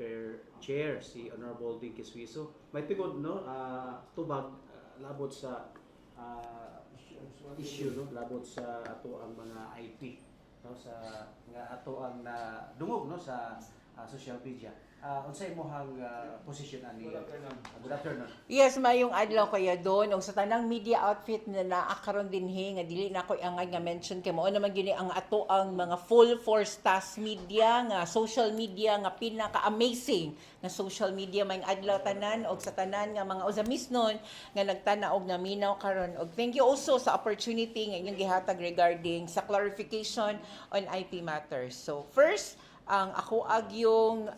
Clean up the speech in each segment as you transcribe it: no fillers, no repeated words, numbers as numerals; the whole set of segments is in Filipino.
Welfare Chair si Honorable Dinky Suiso. May tigod no tubag labot sa issue no labot sa ato ang mga IP no sa nga ato ang dungog no sa social media. Unsay imong position ani? Good afternoon. Yes, mayong adlaw kaya doon og sa tanang media outfit na naakaron dinhi nga dili na ko angay nga mention kay mao naman gini ang ato ang mga full force task media nga social media nga pinaka-amazing nga social media mayong adlaw tanan og sa tanan nga mga usamisnon nga nagtana og naminaw karon og thank you also sa opportunity nga inyong gihatag regarding sa clarification on IP matters. So first, ang ako yung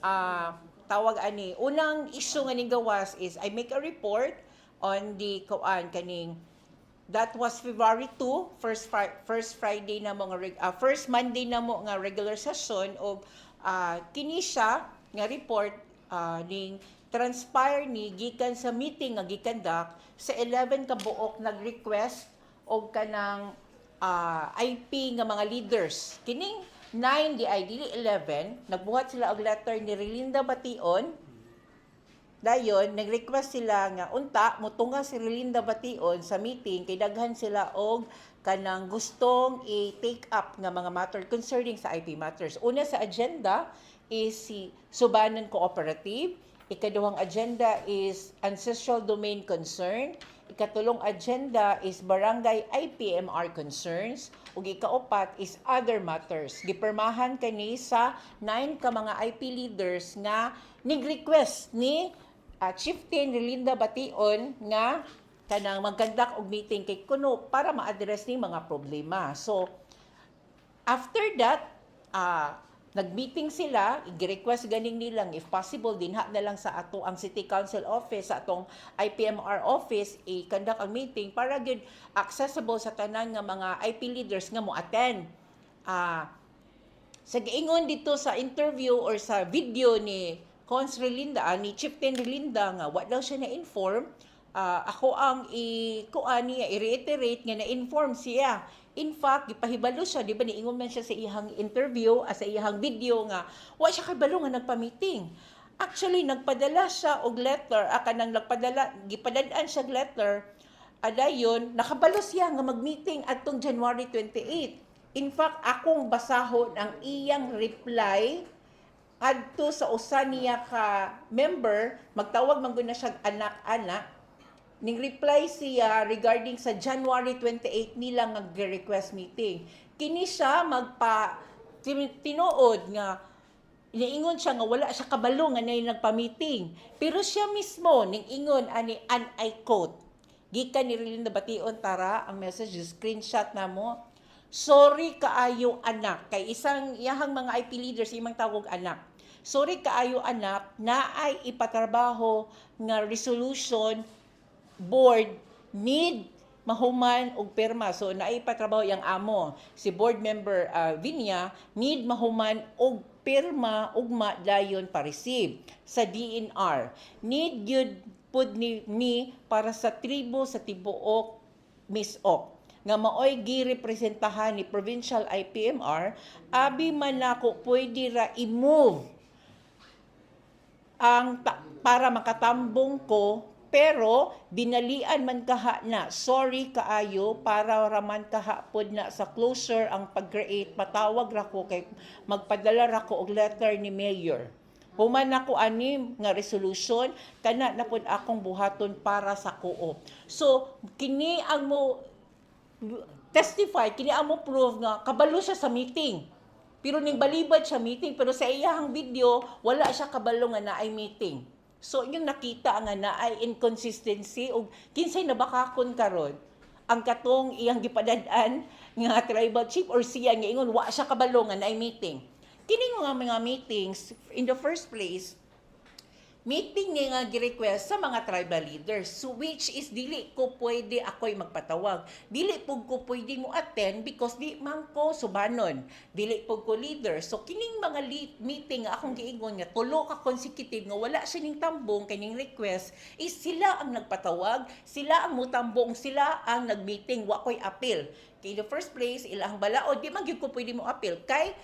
tawag ani unang issue nga ning gawas is I make a report on the kaning that was February 2, first Friday na mo nga first Monday na mo nga regular session og kini siya nga report ning transpire ni gikan sa meeting nga gikandak sa 11 ka buok nag-request og kanang IP nga mga leaders. Kining 9 di ay dili 11 nagbuhat sila og letter ni Relinda Bation. Dayon nag-request sila nga unta motunga si Relinda Bation sa meeting kay daghan sila og kanang gustong i-take up nga mga matter concerning sa IP matters. Una sa agenda is si Subanon Cooperative, ikaduhang agenda is ancestral domain concern, ikatulong agenda is barangay IPMR concerns, ug ikaupat is other matters. Gipermahan kani sa 9 ka mga IP leaders nga nig-request ni Chieftain Relinda Bation nga kanang magkandak og meeting kay kuno para ma-address ni mga problema. So after that, nag-meeting sila, i-request ganing nilang if possible dinha na lang sa ato ang City Council office, sa atong IPMR office, i-conduct ang meeting para good accessible sa tanan nga mga IP leaders nga mo attend. Sa giingon dito sa interview or sa video ni Cons Relinda, ni Chieftain Relinda nga wa daw siya na-inform, ako ang i-reiterate nga na-inform siya. In fact, gipahibalo siya, di ba niingon man siya sa iyang interview, sa iyang video nga, wa siya kabalo nga nagpa-meeting. Actually, nagpadala siya og letter, gipadadaan siya letter, adayon, nakabalo siya nga mag-meeting atong January 28. In fact, akong basahon ang iyang reply adto sa usa niya ka member, magtawag man gud na siya anak-anak, ning reply siya regarding sa January 28 nila nga request meeting. Kini siya tinuod nga niingon siya nga wala siya kabalo nga nay nagpa-meeting. Pero siya mismo ning ingon ani and I quote, gikan ni Relinda Bation tara ang message screenshot namo. Sorry kaayo anak kay isang iyahang mga IP leaders imong tawag anak. Sorry kaayo anak na ay ipatrabaho nga resolution board need mahuman og perma. So naipatrabaho yang amo si board member Vinya need mahuman og perma ugma dayon pa-receive sa DNR. Need gyud pud ni para sa tribo sa tibuok Misok nga maoy girepresentahan ni provincial IPMR abi man nako pwede ra i-move ang para makatambong ko. Pero dinalian man kaha na, sorry kaayo, para raman kaha pod na sa closure ang pag-create, patawag ra ko kay magpadala ra ko og letter ni mayor. Human ako ani nga resolution, kana na pod akong buhaton para sa co-op. So, kini ang mo testify, kini ang mo prove nga kabalo siya sa meeting. Pero ning balibad siya meeting, pero sa iyang video, wala siya kabalo nga naay meeting. So, yung nakita nga na ay inconsistency o kinsay nabakakon karon ang katong iyang gipadad-an nga tribal chief or siya nga ingon wa siya kabalo nga naay meeting. Kini nga mga meetings in the first place meeting niya nga gi-request sa mga tribal leaders, so which is dili ko pwede ako'y magpatawag. Dili po ko pwede mo attend because di man ko subanon. Dili po ko leader. So kining mga meeting nga akong giingon nga tulo ka consecutive nga wala siya ning tambong kining request is sila ang nagpatawag, sila ang mutambong, sila ang nagmeeting, wa ko'y appeal. In the first place, ilang balaod, di man gyud ko pwede mo appeal kay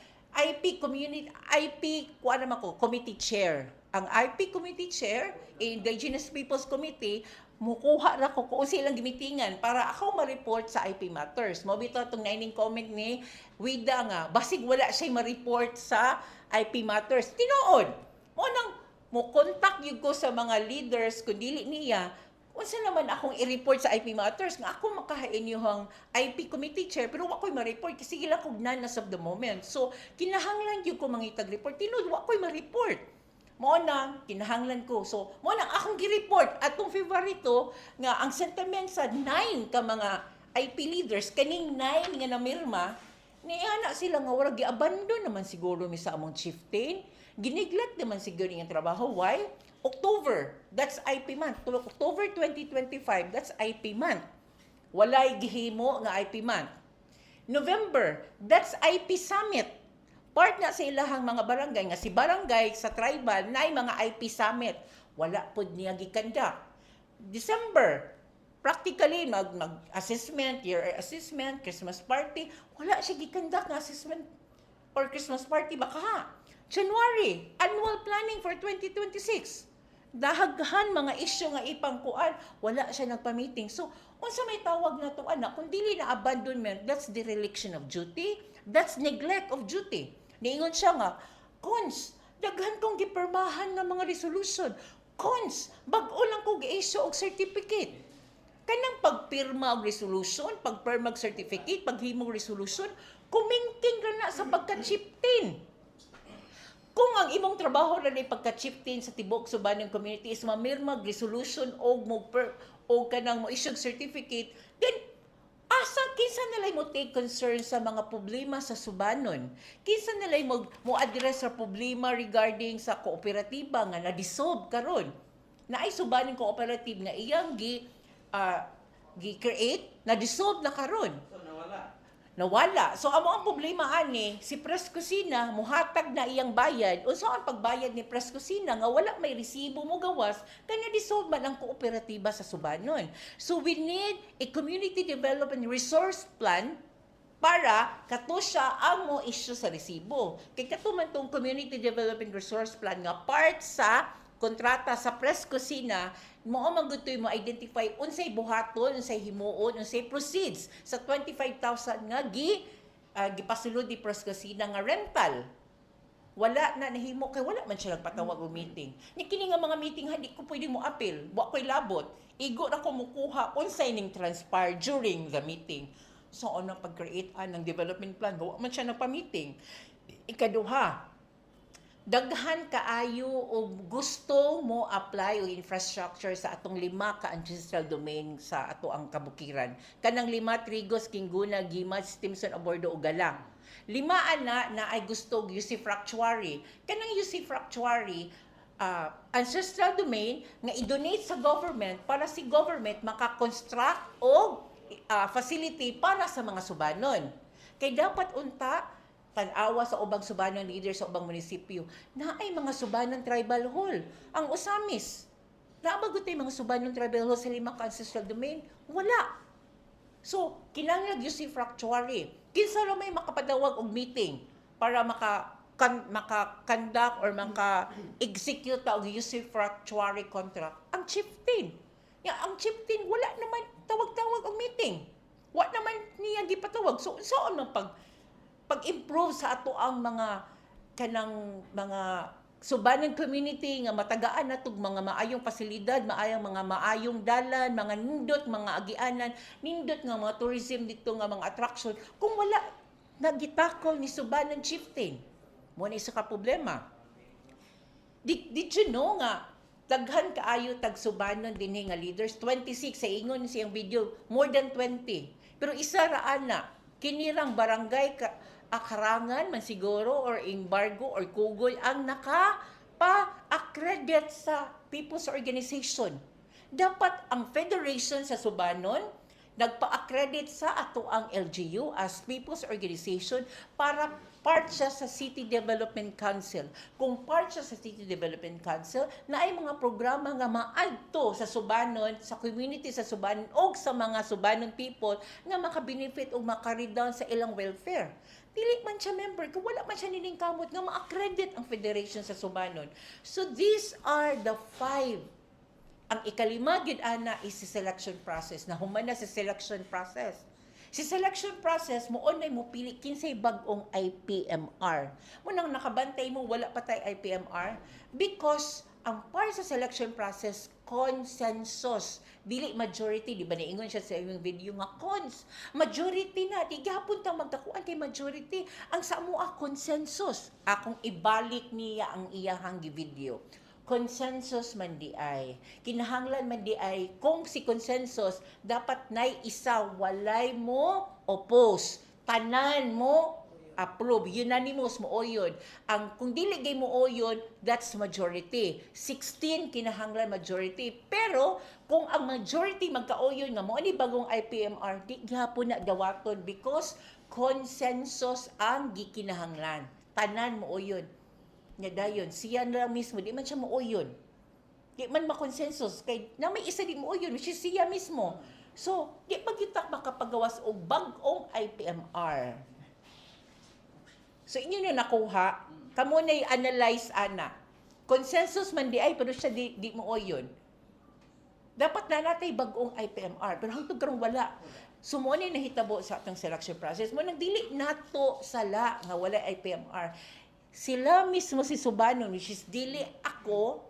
kuha naman ko, committee chair. Ang IP committee chair, Indigenous Peoples Committee, mukuha na ko kung silang gimitingan para ako ma-report sa IP Matters. Mabito itong nining comment ni Wida nga, basig wala siya ma-report sa IP Matters. Tinood, mo nang mo contact yun ko sa mga leaders kung dili niya, unsa naman akong i-report sa IP Matters nga ako makahain yung IP committee chair pero wa ko'y ma-report kasi gila kog nan as of the moment. So kinahanglan yun ko mangitag report, tinud wa ko'y ma-report. Mo nang kinahanglan ko. So, mo nang akong gi-report atong February to nga ang sentiment sa 9 ka mga IP leaders kaning 9 nga namirma niana sila nga wala gi-abandon naman siguro mi sa among chieftain. Giniglat naman siguro yung trabaho. Why? October, that's IP month. October 2025, that's IP month. Walay gihimo nga IP month. November, that's IP summit. Part na sa ilahang mga barangay nga si barangay sa tribal na mga IP summit wala pod niya gikandak. December practically mag-assessment, year assessment, Christmas party, wala siya gikandak nga assessment or Christmas party baka. January, annual planning for 2026. Dahaghan mga isyu nga ipangkuan, wala siya nagpa-meeting. So, unsa may tawag na to anak, kung dili na abandonment, that's dereliction of duty, that's neglect of duty. Niingon siya nga, Cons, daghan kong gipermahan ng mga resolution. Cons, bag-o lang kong i-issue og certificate. Kanang pagpirma og resolution, pagpirma og certificate, paghimong resolution, kumingking ra na sa pagka-chieftain. Kung ang imong trabaho na pagka-chieftain sa tibok subanong community is mamirma og resolution og kanang mo issue certificate, then asa kinsa nalay mo take concern sa mga problema sa subanon? Kinsa nalay mo address sa problema regarding sa kooperatiba nga na-dissolve karon? Naay subanon cooperative nga iyang gi-create, na-dissolve na karon. Nawala. So amo ang problema ani, si Press Kusina muhatag na iyang bayad. Unsa ang pagbayad ni Press Kusina nga wala may resibo mo gawas kanya dissolve man ang kooperatiba sa subanon. So we need a community development resource plan para kato siya ang mo issue sa resibo. Kay kato man tong community development resource plan nga part sa kontrata sa Press Kusina, mo magutoy mo identify unsay buhaton, unsay himuon, unsay proceeds sa 25,000 nga gipasulod ni Press Kusina nga rental. Wala na nahimo kay wala man siya nagpatawag og meeting. Ni kini nga mga meeting hindi ko pwede mo appeal, wa koy labot. Igo na ko mukuha unsay ning transpire during the meeting. So ano pag-create ng development plan, wa man siya nagpa-meeting. Ikaduha, daghan kaayo og gusto mo apply og infrastructure sa atong 5 ka ancestral domain sa ato ang kabukiran. Kanang 5 Trigos, Kinguna, Gimas, Stimson, Abordo ug Galang. 5 na ay gusto og usufructuary. Kanang usufructuary ancestral domain nga i-donate sa government para si government maka-construct og facility para sa mga subanon. Kay dapat unta tanawa sa ubang subanon leader sa ubang munisipyo na ay mga subanon tribal hall. Ang Usamis, naabagutay mga subanon tribal hall sa 5 ka ancestral domain? Wala. So, kinahanglan usufructuary. Kinsa ra may makapadawag og meeting para maka-conduct or maka-execute og usufructuary contract? Ang chieftain. Ang chieftain wala naman tawag-tawag og meeting. Wa naman niya gipatawag. So, saan man pag-improve sa ato ang mga kanang mga subanon community nga matagaan natog mga maayong pasilidad, mga maayong dalan, mga nindot, mga agianan, nindot nga mga tourism dito nga mga attraction. Kung wala nagitakol ni subanon chieftain, mo na isa ka problema. Did you know nga daghan kaayo tag subanon dinhi nga leaders, 26 sa ingon siyang video, more than 20. Pero isa ra ana kinirang barangay akarangan man siguro or embargo or kugoy ang nakapa-accredit sa people's organization. Dapat ang federation sa subanon nagpa-accredit sa ato ang LGU as People's Organization para part siya sa City Development Council. Kung part siya sa City Development Council, na ay mga programa nga maadto sa Subanon, sa community sa Subanon, o sa mga Subanon people nga makabenefit o makaredown sa ilang welfare. Dili man siya member, kung wala man siya niningkamot nga ma-accredit ang federation sa Subanon. So these are the 5. Ang ikalima gid ana is si selection process. Nahuman na si selection process. Si selection process mo onay mo pili kinsay bag-ong IPMR. Munang nakabantay mo wala pa tay IPMR because ang part sa selection process consensus, dili majority, di ba niingon siya sa imong video nga cons. Majority na, di gihapon ta magkakuan kay majority. Ang sa mo consensus. Akong ibalik niya ang iyahang video. Consensus man di ay. Kinahanglan man di ay kung si consensus dapat nay isa walay mo oppose. Tanan mo approve. Unanimous mo o yun. Ang kung dili gay mo o yun, that's majority. 16 kinahanglan majority. Pero kung ang majority magka-o yun nga mo ni bagong IPMR, di gyapon na dawaton because consensus ang gikinahanglan. Tanan mo o yun. Nga dayon, siya na mismo, di man siya muuyon. Di man makonsensus, kay na may isa di muuyon, which is siya mismo. So, di pagkitak makapagawas og bag-ong IPMR. So, inyo na nakuha, kamo na i-analyze ana. Consensus man di ay, pero siya di muuyon. Dapat na natay bag-ong IPMR, pero hangtod karong wala. Sumuo ni nahitabo sa atong selection process mo, nagdili nato sala nga wala IPMR. Sila mismo si Subanon, which is dili ako,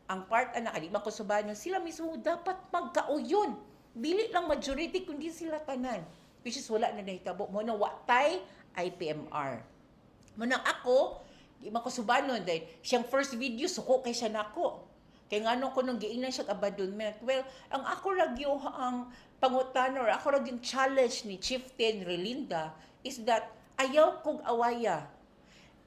ang part anak, di man ko Subanon, sila mismo dapat magkauyon. Dili lang majority, kundi sila tanan. Which is wala na nahitabo. Mo na watay IPMR. Mo nang ako, di man ko Subanon, dahil siyang first video, suko kay siya nako. Kaya nga nung ko nung giingnan siya abandonment. Well, ang ako ragyo, ang pangutan, or ako ragyo challenge ni Chieftain Relinda is that ayaw kong awaya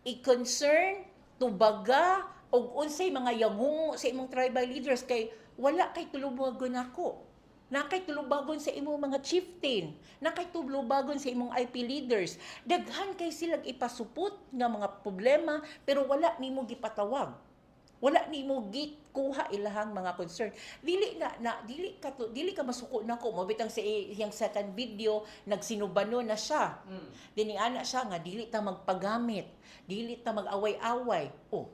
i-concern, tubaga, o unsay mga yangungo sa imong tribal leaders kay wala kay tulubagon ako. Na kay tulubagon sa imong mga chieftain, na kay tulubagon sa imong IP leaders. Daghan kay silang ipasupot nga mga problema pero wala nimo gipatawag. Wala nimo gikuha ilahang mga concern. Dili ka masuko nako mo bitang sa iyang second video nagsinubano na siya. Dini ana siya nga dili ta magpagamit, dili ta mag-away-away. Oh.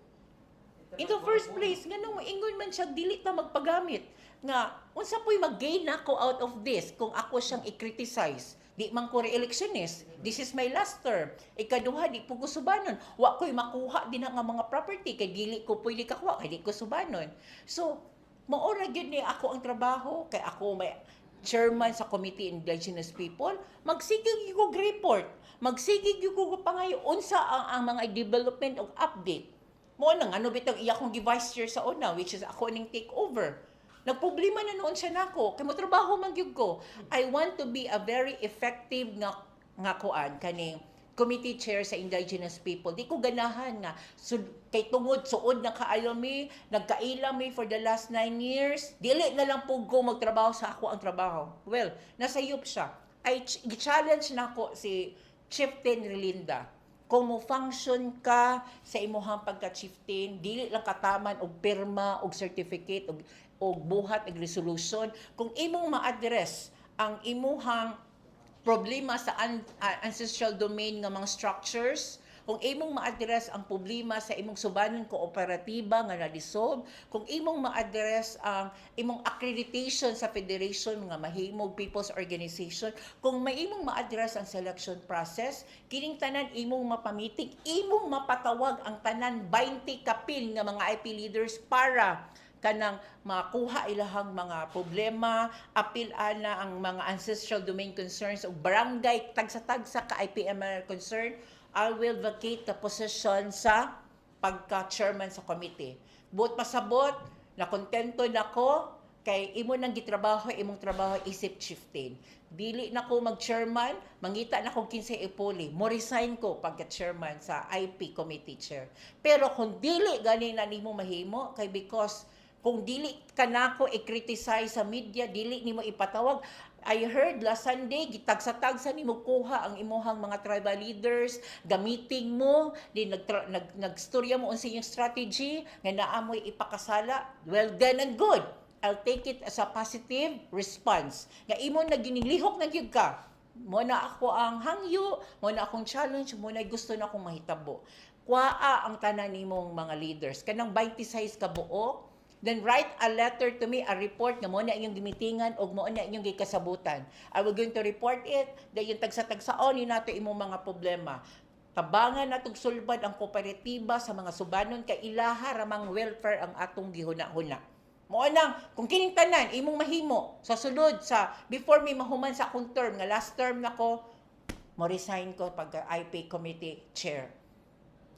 In the first place, nganong ingon man siya dili ta magpagamit nga unsa poy mag-gain nako out of this kung ako siyang i-criticize. Di man ko re-electionist. This is my last term. Ikaduha, di po ko subanon. Wa ko'y makuha din nga mga property. Kay dili ko pwede kakuha. Kay di ko subanon. So, maura yun ni ako ang trabaho. Kay ako may chairman sa Committee Indigenous People. Magsigig ko report. Magsigig ko pangayo. Unsa ang mga development o update. Mo nang ano bitang iya kong vice chair sa una, which is ako ning take over. Nagproblema na noon siya nako. Kay mo trabaho man gyud ko. I want to be a very effective nga kuan kaning committee chair sa indigenous people. Di ko ganahan nga kay tungod suod na kaayo mi, nagkaila mi for the last 9 years. Dili na lang pug ko magtrabaho sa ako ang trabaho. Well, nasayop siya. I challenge nako si Chieftain Relinda. Kung mo function ka sa imuhang pagka-chieftain, dili lang kataman og pirma og certificate og buhat og resolution. Kung imong ma-address ang imuhang problema sa ancestral domain nga mga structures, kung imong ma-address ang problema sa imong subanon kooperatiba nga na-dissolve, kung imong ma-address ang imong accreditation sa federation nga mahimog people's organization, kung may imong ma-address ang selection process, kining tanan imong mapamitik, imong mapatawag ang tanan 20 kapil nga mga IP leaders para kanang makuha ilahang mga problema, apil ana ang mga ancestral domain concerns o barangay tagsa-tagsa ka IPMR concern, I will vacate the position sa pagka-chairman sa committee. Buot pasabot, na kontento nako kay imo nang gitrabaho, imong trabaho isip chieftain. Dili na ko mag-chairman, mangita na ko 15 ipuli. Mo resign ko pagka-chairman sa IP committee chair. Pero kung dili gani na nimo mahimo kay because kung dili ka nako i-criticize sa media, dili nimo ipatawag, I heard last Sunday, gitagsa-tagsa ni mo kuha ang imuhang mga tribal leaders, gamiting mo, di nagstorya mo unsa yung strategy, nga naamoy ipakasala, well done and good. I'll take it as a positive response. Nga imo na ginilihok na gyud ka. Mo na ako ang hangyo, mo na akong challenge, mo na gusto na akong mahitabo. Kuaa ang tanan nimong mga leaders. Kanang 26 ka buok, then write a letter to me, a report na mo na inyong gimitingan o mo na inyong gikasabutan. I will going to report it, dayon tagsa-tagsaon ni nato imong mga problema. Tabangan natong sulbad ang kooperatiba sa mga subanon kay ilaha ramang welfare ang atong gihuna-huna. Mo nang kung kining tanan imong mahimo sa sulod sa before me mahuman sa akong term nga last term nako mo resign ko pag IP committee chair.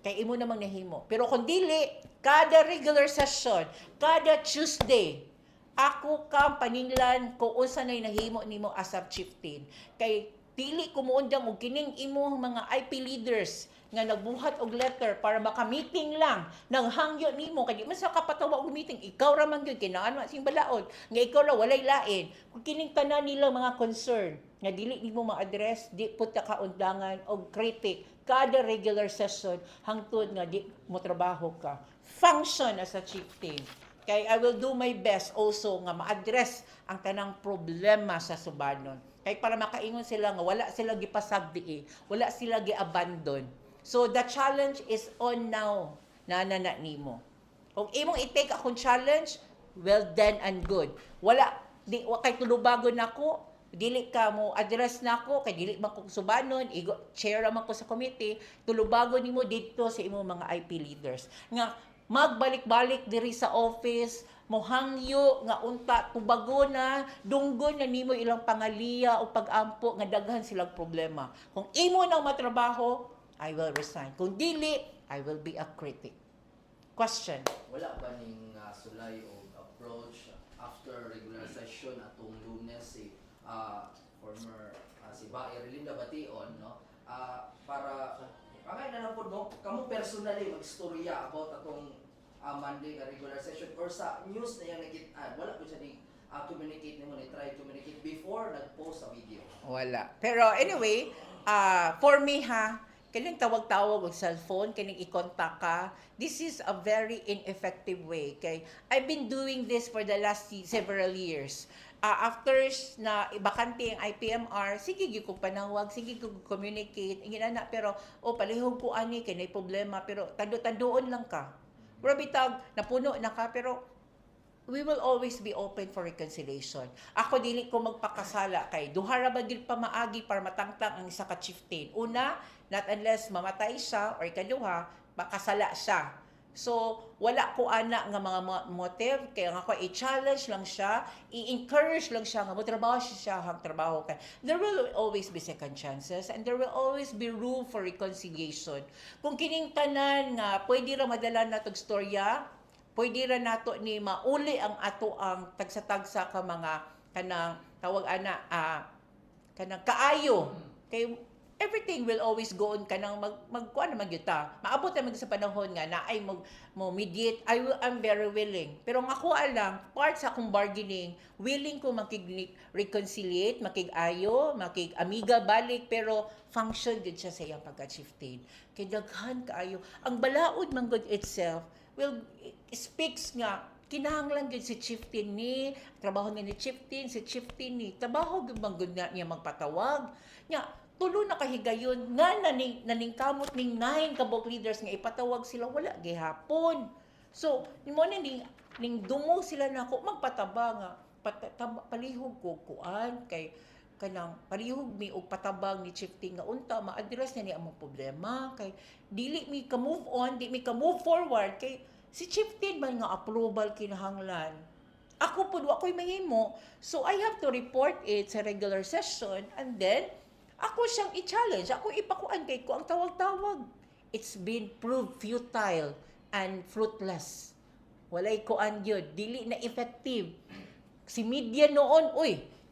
Kay imo namang nahimo. Pero kung dili, kada regular session, kada Tuesday, ako ka paninglan kung unsa nay nahimo nimo as a chieftain. Kay dili ko muundang og kining imong mga IP leaders nga nagbuhat og letter para maka-meeting lang naghangyo nimo kay di man sa kapatawa og meeting ikaw ra man gyud kinahanglan sing balaod nga ikaw ra walay lain kung kining tanan nila mga concern nga dili nimo ma-address di pud ta kaundangan og critic kada regular session hangtod nga di mo trabaho ka function as a chieftain kay I will do my best also nga ma-address ang tanang problema sa subanon kay para makaingon sila nga wala sila gipasagdi wala sila gi-abandon. So the challenge is on now, nanana nimo. Kung imong i-take akong challenge, well done and good. Wala kay tulubagon nako, dili ka mo address nako kay dili man ko subanon, chair man ko sa committee, tulubagon nimo dito sa imong mga IP leaders. Nga magbalik-balik diri sa office, mohangyo nga unta tubago na dunggon na nimo ilang pangaliya o pag-ampo nga daghan silang problema. Kung imo nang matrabaho, I will resign. Kung dili, I will be a critic. Question. Wala ba ning sulay o approach after regular session atong Lunes si former si Bae Relinda Bation no para angay na lang po no kamo personally magstorya about atong Monday nga regular session or sa news na yang wala po siya ni communicate nimo ni try communicate before nag-post sa video. Wala. Pero anyway, for me kining tawag-tawag og cellphone, kining i-contact ka, this is a very ineffective way. Kay I've been doing this for the last several years. After na ibakante ang IPMR, sige gyud ko panawag, sige ko communicate, inginana pero palihog ko ani kay nay problema pero tando-tandoon lang ka. Pero bitag napuno na ka pero we will always be open for reconciliation. Ako dili ko magpakasala kay duha ra ba gyud pa maagi para matangtang ang isa ka chieftain. Una, not unless mamatay siya or ikaduha, makasala siya. So, wala ko ana nga mga motive, kaya nga ko i-challenge lang siya, i-encourage lang siya nga motrabaho siya hang trabaho kay. There will always be second chances and there will always be room for reconciliation. Kung kining tanan nga pwede ra madala natog storya, pwede ra nato ni mauli ang ato ang tagsa-tagsa ka mga kanang tawag ana kanang kaayo kay everything will always go on kanang magkuan naman gyud ta maabot naman sa panahon nga na ay mo mediate I'm very willing pero nga ako alam part sa akong bargaining willing ko makig-reconciliate makig-ayo makig-amiga balik pero function gud siya sa iyang pagka-chieftain kay daghan kaayo ang balaod man gud itself will speaks nga kinahanglan gyud si chieftain ni trabaho ni chieftain si chieftain ni trabaho gyud man gud niya magpatawag nya tulo na kahigayon nga naningkamot ning 9 kabok leaders nga ipatawag sila wala gihapon so mo ning dungo sila nako magpataba nga palihog ko kuan kay kanang palihog mi og patabang ni chieftain nga unta ma-address na ni among problema kay dili mi ka move on di mi ka move forward kay si chieftain man nga approval kinahanglan ako pud wa koy mahimo so I have to report it sa regular session and then ako siyang i-challenge ako ipakuan kay ko ang tawag-tawag it's been proved futile and fruitless walay kuan gyud dili na effective si media noon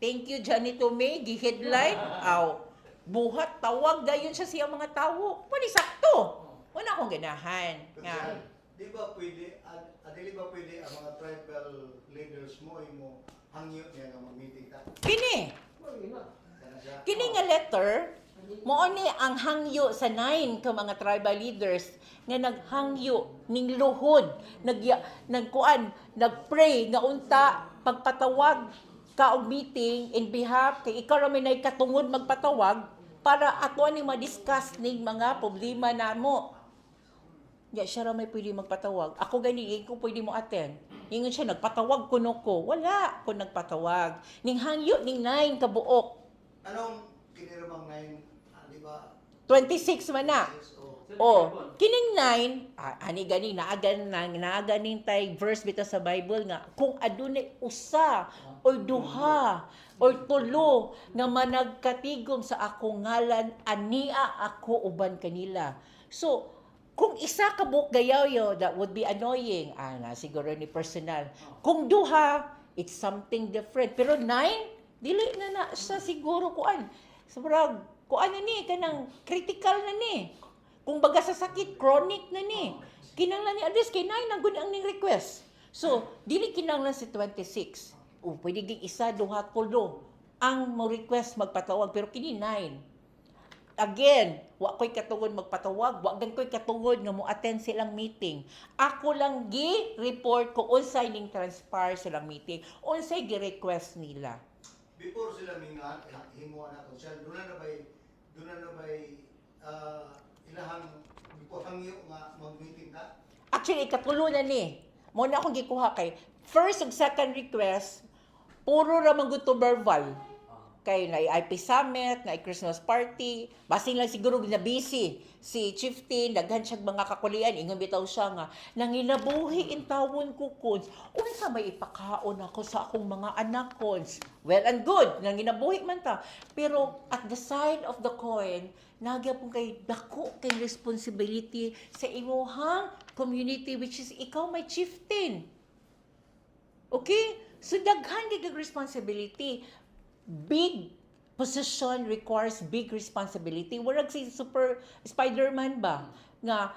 thank you Johnny Tomei gi-headline buhat tawag dayon siya siyang mga tawo pwede sakto wala akong ganahan nga Di ba pwede ang mga tribal leaders mo hangyo niya nga mag-meeting ka? kini Kini nga letter, mao ni ang hangyo sa 9 ka mga tribal leaders nga naghangyo ning luhod, nagpray nga unta pagpatawag ka og meeting in behalf kay ikaw ra may nay katungod magpatawag para ato ni ma-discuss ning mga problema namo. Ya siya ra may pwede magpatawag. Ako gani ko pwede mo attend. Ingon siya nagpatawag kuno ko. Wala ko nagpatawag. Ning hangyo ning 9 ka buok. Anong kinirabang ngayon, di ba? 26 man na. O, Kining 9, ani gani naaganing tay verse bitaw sa Bible nga kung adunay usa or duha or tulo nga managkatigom sa akong ngalan ania ako uban kanila. So kung isa ka buok gayaw that would be annoying. Na siguro ni personal. Kung duha, it's something different. Pero 9, dili na siya siguro kuan. Sobrang kuan na ni kanang critical na ni. Kung baga sa sakit, chronic na ni. Kinanglan ni address kay 9 ang ang ning request. So, dili kinanglan si 26. Pwede gig isa, duha, tulo ang mo request magpatawag pero kini 9. Again, wa ko'y katungod magpatawag, wa gan ko'y katungod nga mo attend silang meeting. Ako lang gi-report ko unsay ning transpire silang meeting, unsay gi-request nila. before sila mingan, himuan na konsyal, doon na bay, ilahang, before hangyo nga mag-meeting ka? Actually, ikatulo na ni. Mo na akong gikuha kay first ug second request, puro ra man gud to verbal. Kay na IP Summit, na Christmas party, basing lang siguro na busy si Chieftain, daghan siyang mga kakulian, ingon bitaw siya nga, nanginabuhi in tawon ko kons, unsa may ipakaon ako sa akong mga anak kons. Well and good, nanginabuhi man ta. Pero at the side of the coin, nagyapon kay dako kay responsibility sa imuhang community which is ikaw may chieftain. Okay? So daghan gid responsibility. Big position requires big responsibility. Warag si Super Spider-Man ba? Nga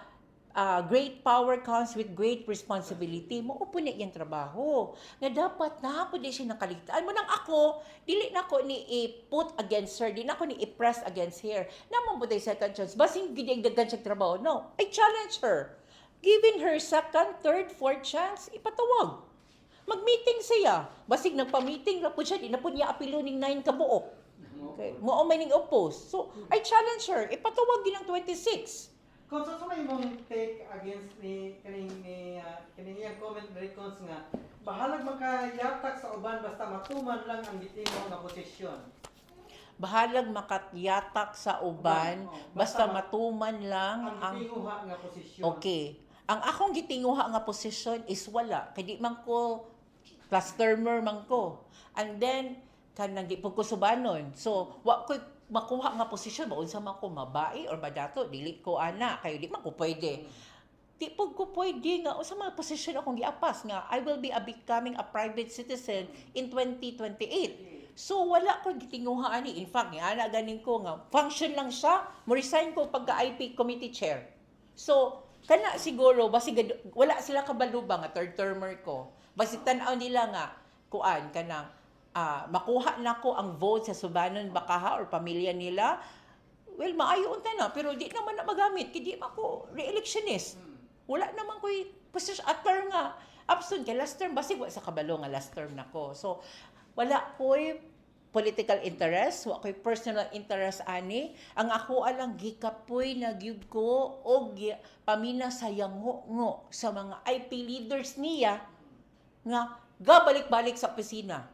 great power comes with great responsibility. Maupo na yung trabaho. Nga dapat na po di siya nakalitaan. Mo nang ako, dili na ko ni i-put against her, di na ko ni i-press against her. Naman po tayo second chance. Basing gidigdagan siya trabaho. No, I challenge her. Giving her second, third, fourth chance, ipatawag. Mag-meeting siya. Basig nagpa-meeting na po siya, di na po niya apilo ng 9 kabuok. Okay. Mo may ning oppose. So, I challenge her. Ipatawag din ang 26. Kung sa may mong take against ni kaning iyang comment recons nga bahalag makayatak sa uban basta matuman lang ang gitimo nga posisyon. Bahalag makatyatak sa uban, basta matuman lang ang gitinguha nga posisyon. Okay. Ang akong gitinguha nga posisyon is wala. Kaya di man ko plus termer man ko. And then, kanang di po ko subanon. So, wa ko makuha nga posisyon, maunsa man ko mabai or madato, dili ko ana, kayo di man ko pwede. Di po ko pwede nga, sa mga posisyon akong giapas nga, I will be becoming a private citizen in 2028. So, wala ko gitinguha ani. In fact, nga ana ganin ko nga, function lang siya, mo resign ko pagka-IP committee chair. So, kana siguro, basi wala sila kabaluba nga third termer ko. Basi tan-aw nila nga, kuan, kanang, makuha na ko ang vote sa Subanon Bakaha or pamilya nila, well, maayo unta na, pero di naman na magamit, kaya di ako re-electionist. Wala naman ko position, at term nga, absent kay last term, basi wala sa kabalo nga last term na ko. So, wala ko political interest, wa ko'y personal interest ani. Ang ako alang gikapoy na gyud ko og pamina sa yango sa mga IP leaders niya nga gabalik-balik sa opisina.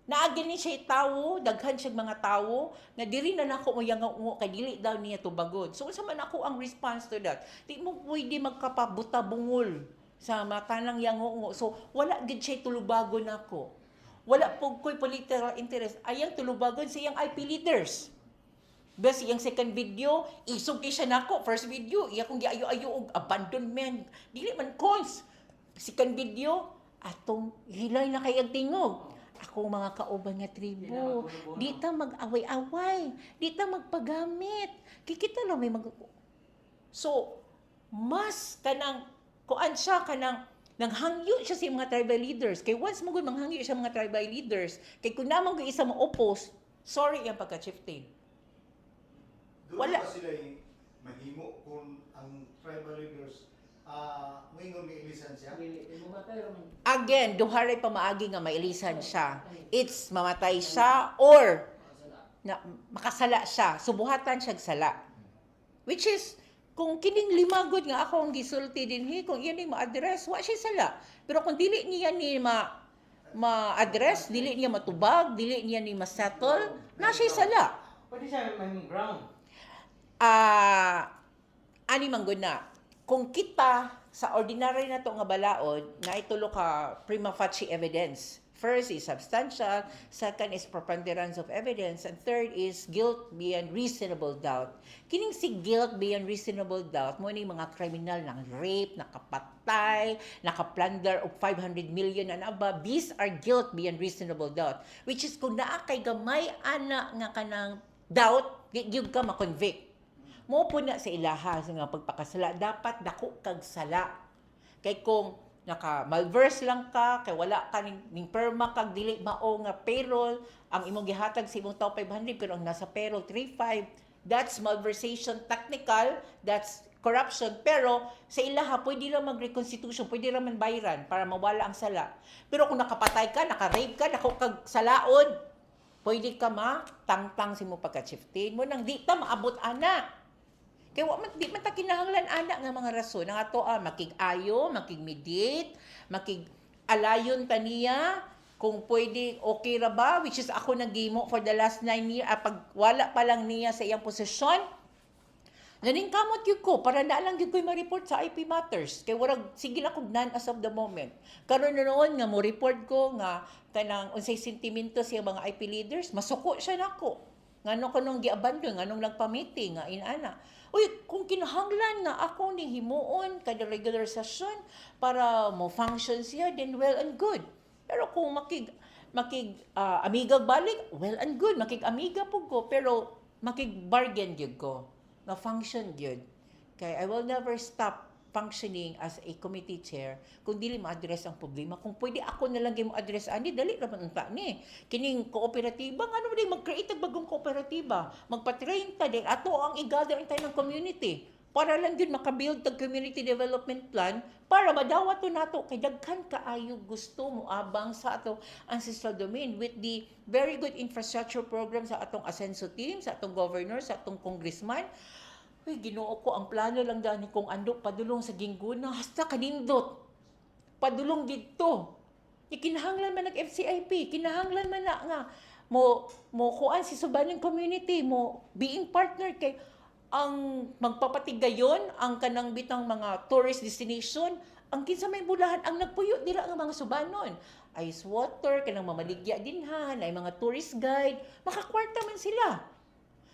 Naagi ni siya tawo, daghan siya mga tawo nga diri na nako mo yango kay dili daw niya tubagon. So unsa man ako ang response to that? Di mo pwede magkapabuta bungol sa mata ng yango. So wala gid siya tulubagon nako. Wala po ko'y political interest. Ayang tulubagon sa iyang IP leaders. Bes, iyang second video, isugi siya nako. First video, iya kong giayo-ayo og abandonment. Dili man cons. Second video, atong hilay na kay tingog. Akong mga kauban nga tribo. Di ta mag-away-away. Di ta magpagamit. Kikita lang may So, mas kanang, kuan siya kanang, nanghangyo siya sa mga tribal leaders. Kay once mo gud manghangyo siya mga tribal leaders, kay kung naman ko isa mo oppose, Sorry yung pagka-chieftain. Doon Wala. ba sila mahimo kung ang tribal leaders moingon ni ilisan siya? Again, duharay pa maagi nga mailisan siya. It's mamatay siya or na makasala siya. Subuhatan siya sala. Which is, kung kining limagod nga ako ang gisulti din kung iyan ni ma-address, wa siya sala. Pero kung dili niya ni ma-address, dili niya matubag, dili niya ni ma-settle, na siya sala. Pwede siya may ground. Ani manggod na, kung kita sa ordinary na to nga balaod, na itulo ka prima facie evidence. First is substantial, second is preponderance of evidence, and third is guilt beyond reasonable doubt. Kining si guilt beyond reasonable doubt, mo ni mga kriminal ng rape, nakapatay, nakaplunder og 500 million and above, these are guilt beyond reasonable doubt. Which is kung naa kay gamay ana nga kanang doubt, gyud ka ma-convict. Mo po na sa ilaha sa nga pagpakasala, dapat dako kag sala. Kay kung naka-malverse lang ka, kay wala ka ning perma kag dili mao nga payroll, ang imong gihatag sa imong tao 500 pero ang nasa payroll 35, that's malversation technical, that's corruption. Pero sa ilaha, pwede lang mag-reconstitution, pwede lang man bayaran para mawala ang sala. Pero kung nakapatay ka, naka-rape ka, dako kag salaod, pwede ka tangtang si mo pagka-chieftain mo nang di ta maabot ana. Kaya di man ta kinahanglan ana nga mga rason nga ato makig-ayo, makig-mediate, makig-alayon ta niya kung pwede okay ra ba, which is ako nagimo for the last 9 years pag wala pa lang niya sa iyang posisyon. Naning kamot gyud ko para na lang gyud ko ma-report sa IP Matters. Kay warag sige lang kog none as of the moment. Karon na noon nga mo report ko nga kanang unsay sentimento sa mga IP leaders, masuko siya nako. Ngano kanong gi-abandon, nganong nagpa-meeting nga inana. Uy, kung kinahanglan nga ako ni himuon kada regular session para mo function siya, then well and good. Pero kung amiga balik, well and good, makig-amiga po ko, pero makig-bargain gyud ko, na function gyud. Kay I will never stop functioning as a committee chair kung dili ma-address ang problema. Kung pwede ako na lang ma-address ani, dali raman unta ni. Kining kooperatiba, ngano di mag-create bagong kooperatiba, magpa-train ta din ato ang i-gather ang tayo ng community para lang yun makabuild tag community development plan para madawat to nato kay daghan kaayo gusto mo abang sa ato ancestral domain with the very good infrastructure program sa atong Asenso team, sa atong governor, sa atong congressman. Uy, Ginoo ko, ang plano lang dani kung ando padulong sa Gingguna, hasta kanindot. Padulong dito. Kinahanglan man nag-FCIP, kinahanglan man na nga mo kuan si subaning community, mo being partner kay ang magpapatigayon ang kanang bitang mga tourist destination, ang kinsa may bulahan ang nagpuyo dira nga mga subanon. Ice water, kanang mamaligya dinhan, ay mga tourist guide, makakwarta man sila.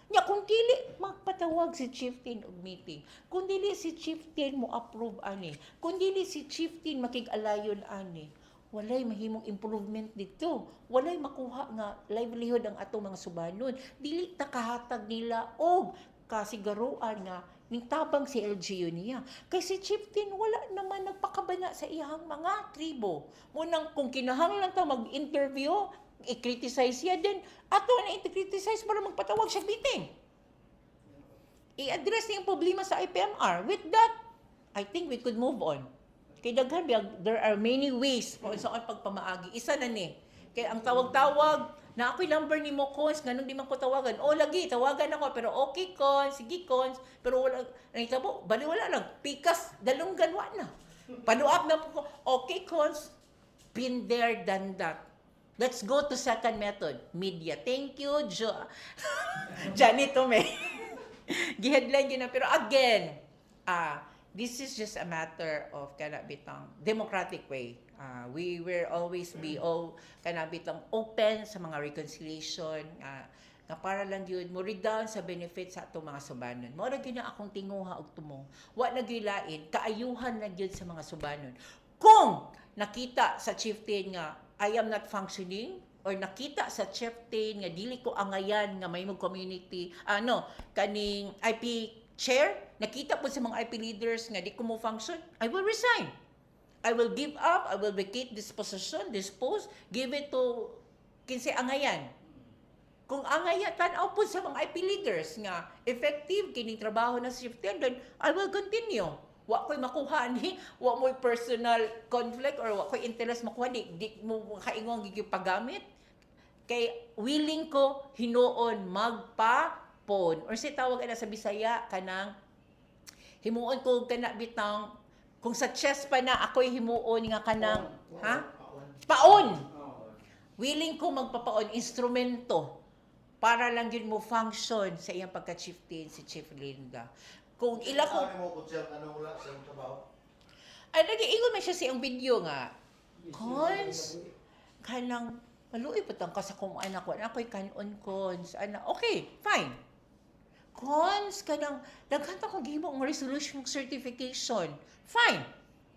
Nya kung dili magpatawag si chieftain og meeting, kung dili si chieftain mo approve ani, kung dili si chieftain makig-alayon ani, walay mahimong improvement dito. Walay makuha nga livelihood ang atong mga subanon. Dili ta kahatag nila og kasigaruan nga ning tabang si LGU niya. Kay si chieftain wala naman nagpakabana sa iyang mga tribo. Munang kung kinahanglan ta mag-interview, i-criticize siya din, ato na i-criticize para magpatawag siya meeting. I-address niya yung problema sa IPMR. With that, I think we could move on. Kay daghan there are many ways kung saan pagpamaagi. Isa na ni. Kay ang tawag-tawag, na ako'y number ni mo, Cons, ganun di man ko tawagan. O, lagi, tawagan ako, pero okay, Cons, sige, Cons, pero wala, nangitabo, baliwala lang, pikas, dalunggan, wala na. Panuap na po ko, okay, Cons, been there, done that. Let's go to second method, media. Thank you, Johnny Tome. Gi-headline yun na. Pero again, this is just a matter of kanabitang democratic way. We will always be kanabitang open sa mga reconciliation nga para lang yun mo down sa benefit sa atong mga subanon. Mo ra gyud na akong tinguha og tumo. Wa na gyud lain kaayuhan na gyud sa mga subanon. Kung nakita sa chieftain nga I am not functioning, or nakita sa chieftain nga dili ko angayan nga may community, kaning IP chair, nakita po sa mga IP leaders nga di ko mo function, I will resign. I will give up, I will vacate this position, this post, give it to kinsay angayan. Kung angaya tan-aw po sa mga IP leaders nga effective kining trabaho na sa chieftain, then I will continue. Wa ko'y makuha ni, wa mo'y personal conflict or wa ko'y interest makuha di mo kaingong gigipagamit. Kay willing ko hinuon magpapon or si tawag ana sa Bisaya kanang himuon ko kana bitang kung sa chess pa na ako'y himuon nga kanang paon. Willing ko magpapaon instrumento para lang yun mo function sa iyang pagka-chieftain si Chief Linda. Kung ila ko Ano mo ko siya, ano wala sa trabaho? ay nag-iingon man siya sa iyang video nga. Cons kanang maluoy patang ka sa kung anak ko. Ako'y kanon cons. Okay, fine. Cons kanang daghanta ko gihimo ang resolution certification. Fine.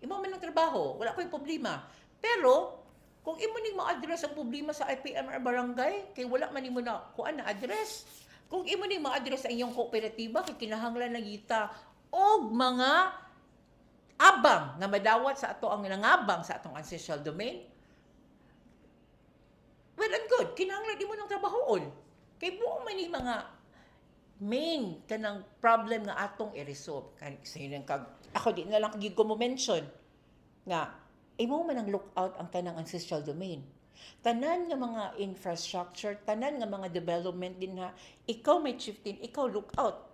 Imo man ang trabaho, wala ko'y problema. Pero kung imo ning ma-address ang problema sa IPMR barangay, kay wala man nimo na kuan na address. Kung imo ning ma-address ang iyong kooperatiba, kay kinahanglan na kita og mga abang nga madawat sa ato ang nangabang sa atong ancestral domain. Well and good, kinahanglan nimo ng trabahoon. Kay buong man ni mga main kanang problem nga atong i-resolve. Ako di na lang kagig ko mo mention nga imo man ang lookout ang kanang ancestral domain. Tanan nga mga infrastructure, tanan nga mga development din ha, ikaw may chieftain, ikaw lookout.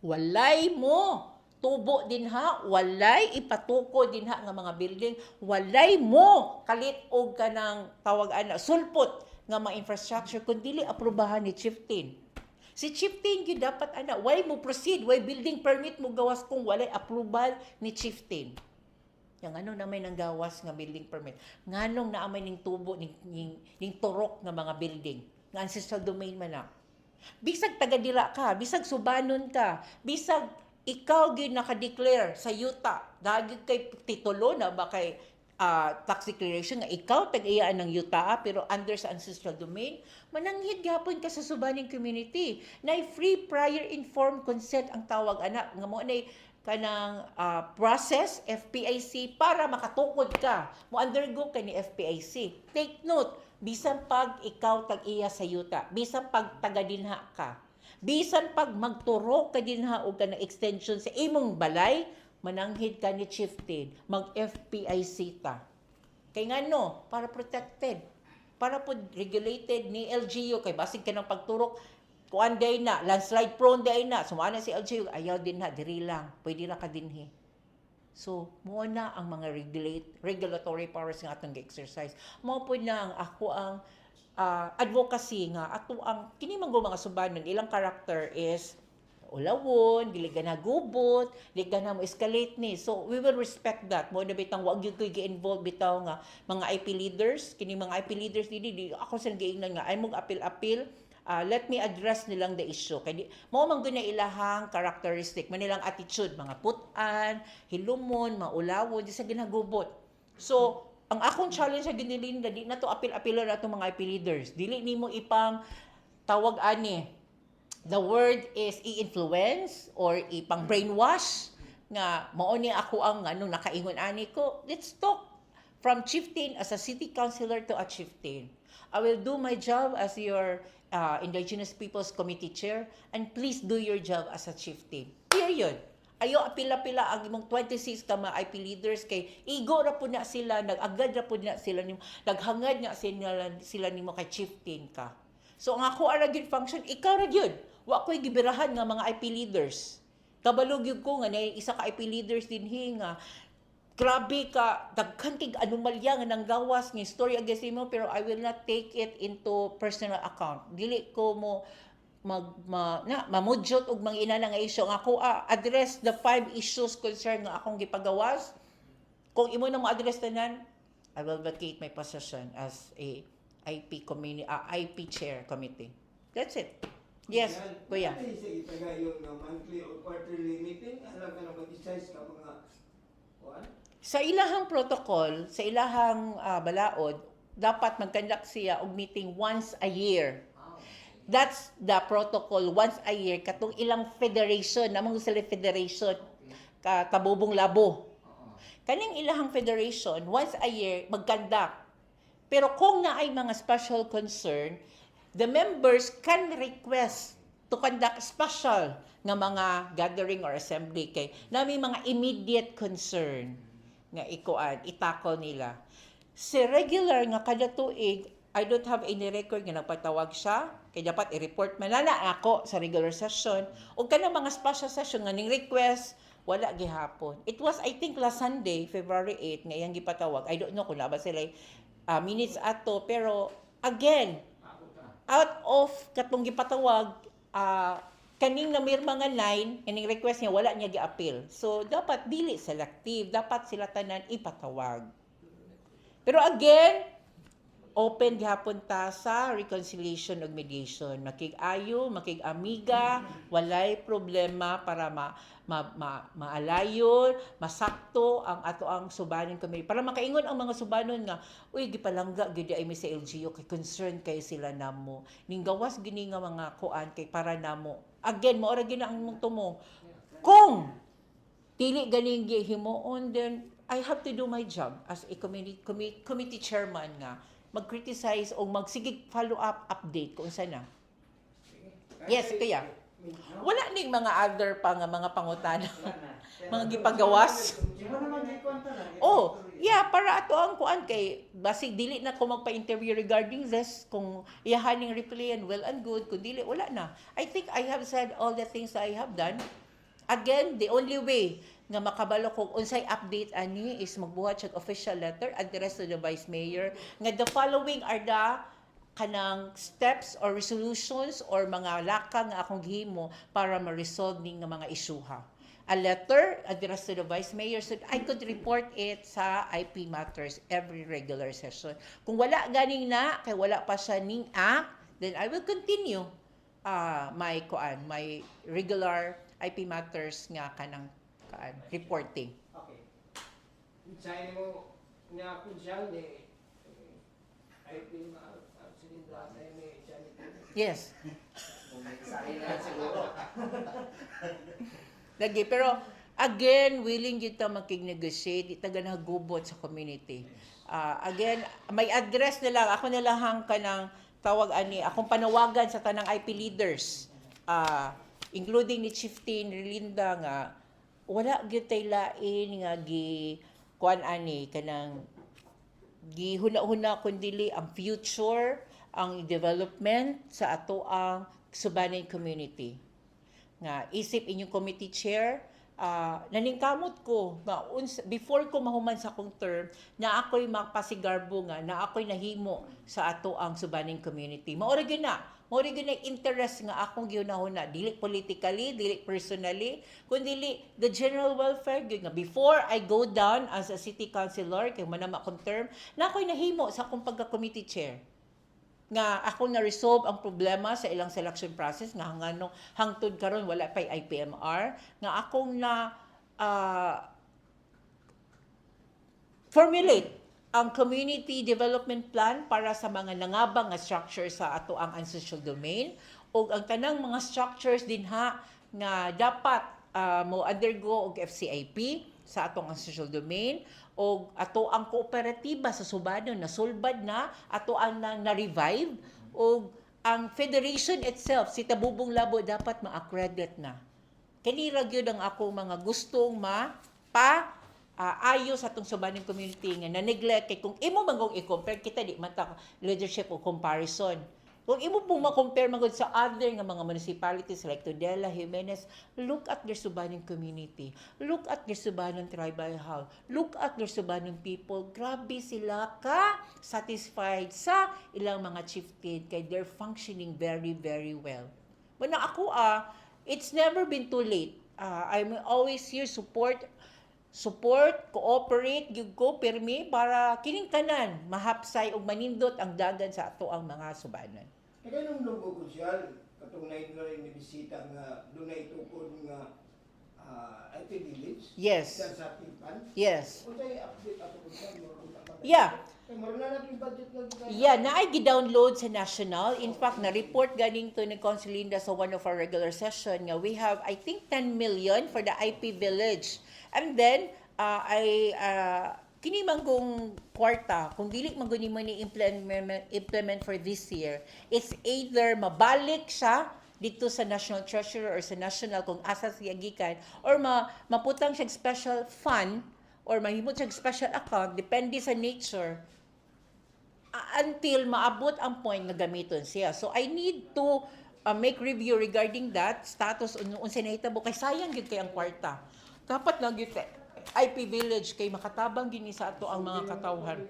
Walay mo tubo din ha, walay ipatuko din ha nga mga building, walay mo kalit og kanang tawag ana sulpot nga mga infrastructure kun dili aprubahan ni chieftain. Si chieftain gyud dapat ana, why mo proceed, why building permit mo gawas kung walay approval ni chieftain. Yang ano na may nang gawas nga building permit. Nganong naamay ning tubo ning turok nga mga building. Nga ancestral domain man na. Bisag taga-dira ka, bisag subanon ka, bisag ikaw gyud naka-declare sa yuta, dagig kay titulo na ba kay tax declaration nga ikaw tag-iyaan ng yuta pero under sa ancestral domain, mananghid gapon ka sa subaning community. Na free prior informed consent ang tawag ana nga mo nay kanang process FPIC para makatukod ka mo undergo ka ni FPIC. Take note, bisan pag ikaw tag-iya sa yuta, bisan pag taga-dinha ka, bisan pag magturo ka dinha og kanang extension sa imong balay, mananghid ka ni chieftain, mag FPIC ta. Kay ngano, para protected, para po regulated ni LGU kay basig ka ng pagturok kuan day na, landslide prone day na, sumana si LGU, ayaw din na, diri lang, pwede ra ka dinhi. So, mo na ang mga regulatory powers nga atong exercise. Mo po na ang ako ang advocacy nga ato ang kini man mga subanon ilang character is ulawon, dili gana gubot, dili gana mo escalate ni. So we will respect that. Mo na bitang wag gyud koy gi-involve bitaw nga mga IP leaders, kini mga IP leaders di ako sa giingnan nga ay mong apil-apil. Let me address nilang the issue. Kaya mo man guna ilahang characteristic, manilang attitude, mga putan, hilumon, maulawon, di sa ginagubot. So, ang akong challenge sa ginilinda, di na to apil-apilo na itong mga IP leaders. Dili nimo ipang tawag ani. The word is i-influence or ipang brainwash nga mao ni ako ang anong nakaingon ani ko. Let's talk from chieftain as a city councilor to a chieftain. I will do my job as your Indigenous Peoples Committee Chair, and please do your job as a chieftain. Period. Ayo apila-pila ang imong 26 ka mga IP leaders kay igo ra pud na sila, nag-agad ra pud na sila nimo, naghangad na sila nimo kay chieftain ka. So ang ako ara gyud function, ikaw ra gyud. Wa ko'y gibirahan nga mga IP leaders. Kabalo gyud ko nga nay isa ka IP leaders dinhi nga grabe ka, daghan kay anomalya nga nang gawas nga story against mo, pero I will not take it into personal account. Dili ko mo mamudyot og mga ina nga issue nga ako address the 5 issues concern nga akong gipagawas. Kung imo na mo-address tanan, I will vacate my position as a IP chair committee. That's it. Yes, kuya. Ay, sa itaga yung monthly or quarterly meeting, alam ka na mag-decide ka mga kuan? Sa ilahang protocol, sa ilahang balaod, dapat mag-conduct siya og meeting once a year. That's the protocol, once a year. Katong ilang federation, namang sila federation, kabubong labo. Kaning ilahang federation, once a year, mag-conduct. Pero kung naay mga special concern, the members can request to conduct special nga mga gathering or assembly kay nami mga immediate concern nga itakol nila. Si regular nga kada tuig, I don't have any record nga nagpatawag siya kay dapat i-report man na ako sa regular session o kanang mga special session nga ning request wala gihapon. It was I think last Sunday, February 8 nga iyang gipatawag. I don't know kung na ba sila minutes ato pero again out of katong gipatawag kaning namirma nga line ining request niya wala niya gi-appeal. So dapat dili selective, dapat sila tanan ipatawag. Pero again, open gihapon ta sa reconciliation ug mediation. Makig-ayo, makig-amiga, walay problema para maalayon, masakto ang ato ang subanon kami. Para makaingon ang mga subanon nga, uy, gipalangga gid ay mi sa LGU kay concern kay sila namo. Ning gawas gini nga mga kuan kay para namo. Again, mao ra gina ang tumo. Kung dili ganing gihimuon, then I have to do my job as a committee chairman nga mag-criticize o magsigig follow-up update kung saan na. Yes, kaya. Wala ning mga other pa nga mga pangutana. Mga gipagawas. Di mo naman gikonta na. Oh, yeah, para ato ang kuan kay basig dili na ko magpa-interview regarding this kung iyahaning replay and well and good kung dili wala na. I think I have said all the things that I have done. Again, the only way nga makabalo kung unsay update ani is magbuhat siya official letter addressed to the Vice Mayor nga the following are the kanang steps or resolutions or mga laka nga akong gihimo para ma-resolve ning nga mga isyuha. A letter addressed to the Vice Mayor so I could report it sa IP Matters every regular session. Kung wala ganing na, kay wala pa siya ning act, then I will continue my regular IP Matters nga kanang reporting. Okay. Sabi mo nga kung siya ni ay sininda tayo ni siya ni Yes. Kung may isahin na siguro. Lagi, pero again, willing kita makig-negotiate, itaga nagubot sa community. Again, may address na lang, ako na lang ka ng tawag ani, akong panawagan sa tanang IP leaders, including ni Chief Tin Relinda nga, wala gyud tay lain nga kuan ani kanang gihuna-huna kun dili ang future, ang development sa ato ang subanen community. Nga isip inyong committee chair, naningkamot ko nga before ko mahuman sa akong term na ako'y magpasigarbo nga na ako'y nahimo sa ato ang subanen community. Mao ra gyud na interest nga akong gihunahuna, dili politically, dili personally, kundi the general welfare gyud nga before I go down as a city councilor kay manama akong term, na ako'y nahimo sa akong pagka-committee chair. Nga ako na-resolve ang problema sa ilang selection process nga hangtod karon wala pay IPMR, nga akong na formulate ang community development plan para sa mga nangabang nga structures sa ato ang ancestral domain o ang tanang mga structures dinha nga dapat mo undergo og FCIP sa atong ancestral domain o ato ang kooperatiba sa subanon na sulbad na ato ang na-revive o ang federation itself si Tabubong Labo dapat ma-accredit na. Kini ra gyud ang ako mga gustong ayo sa atong subaning community nga na-neglect kay kung imo magong i-compare kita di man ta leadership o comparison. Kung imo pong ma-compare magud sa other nga mga municipalities like Tudela, Jimenez, look at their subaning community. Look at their subaning tribal hall. Look at their subaning people. Grabe sila ka satisfied sa ilang mga chieftain kay they're functioning very, very well. When ako it's never been too late. I'm always here support, cooperate, gyud ko pirmi para kining tanan mahapsay ug manindot ang dagan sa ato ang mga subanan. kaya nung lunggo konsyal katong nain na rin ni bisita nga doon na itukod nga IP village Yes. sa Timpan. Yes. Kung tayo update ato konsyal mo Yeah. kay maron na natin budget nga kita. Yeah, naay gi-download sa national. In fact, na-report ganing to ni Council Linda sa one of our regular session nga we have I think 10 million for the IP village. And then kini man kung kwarta, kung dili man guni mo ni implement for this year, it's either mabalik siya dito sa National Treasurer or sa National kung asa siya gikan, or maputang siya special fund or mahimot siya special account, depende sa nature, until maabot ang point na gamiton siya. So I need to make review regarding that status unsay nahitabo kay sayang gyud kay ang kwarta. Dapat lang gyud IP Village kay makatabang gini sa ato ang mga katawhan.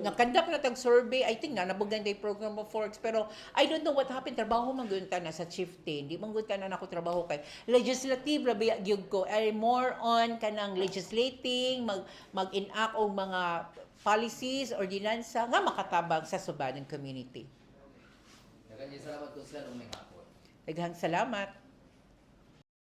Nag-conduct na tag survey, I think nabugan day program of Forex, pero I don't know what happened. Trabaho man gyud ta na sa chieftain. Di man gyud ta na nako trabaho kay legislative rabi gyud ko. Ay more on kanang legislating, mag-enact og mga policies, ordinansa nga makatabang sa subang community. Daghang salamat Consuelo, may hapon. Daghang salamat.